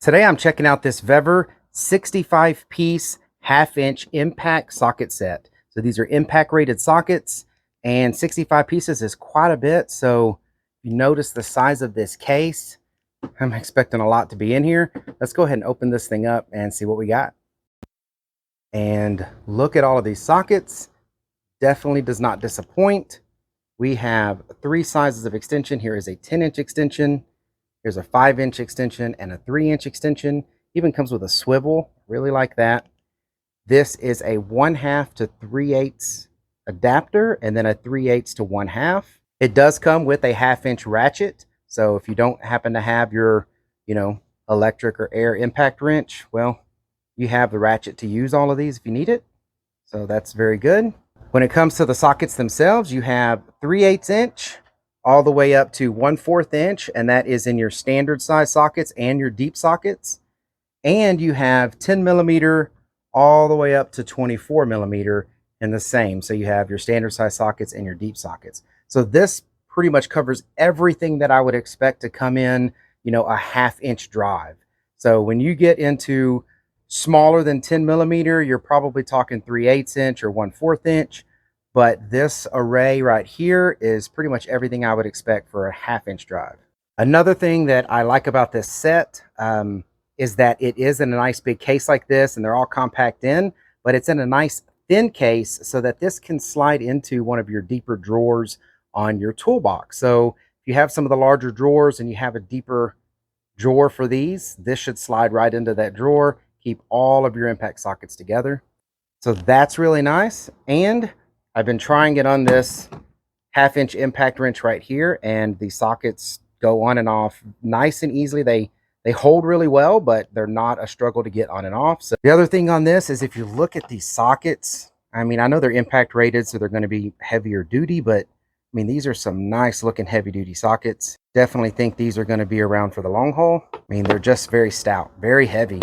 Today I'm checking out this Vever 65-piece half-inch impact socket set. So these are impact rated sockets, and 65 pieces is quite a bit. So you notice the size of this case. I'm expecting a lot to be in here. Let's go ahead and open this thing up and see what we got. And look at all of these sockets. Definitely does not disappoint. We have 3 sizes of extension. Here is a 10-inch extension. Here's a 5-inch extension and a 3-inch extension. Even comes with a swivel. Really like that. This is a 1/2 to 3/8 adapter, and then a 3/8 to 1/2. It does come with a 1/2-inch ratchet. So if you don't happen to have your, electric or air impact wrench, well, you have the ratchet to use all of these if you need it. So that's very good. When it comes to the sockets themselves, you have 3/8 inch all the way up to 1/4 inch, and that is in your standard size sockets and your deep sockets. And you have 10 millimeter all the way up to 24 millimeter in the same. So you have your standard size sockets and your deep sockets. So this pretty much covers everything that I would expect to come in, a 1/2-inch drive. So when you get into smaller than 10 millimeter, you're probably talking 3/8 inch or 1/4 inch. But this array right here is pretty much everything I would expect for a 1/2-inch drive. Another thing that I like about this set is that it is in a nice big case like this, and they're all compact in, but it's in a nice thin case so that this can slide into one of your deeper drawers on your toolbox. So if you have some of the larger drawers and you have a deeper drawer for these, this should slide right into that drawer, keep all of your impact sockets together. So that's really nice. And I've been trying it on this 1/2-inch impact wrench right here, and the sockets go on and off nice and easily. They hold really well, but they're not a struggle to get on and off. So the other thing on this is if you look at these sockets, I know they're impact rated, so they're going to be heavier duty, but these are some nice looking heavy duty sockets. Definitely think these are going to be around for the long haul. They're just very stout, very heavy.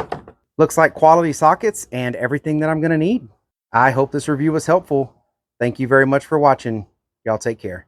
Looks like quality sockets and everything that I'm going to need. I hope this review was helpful. Thank you very much for watching. Y'all take care.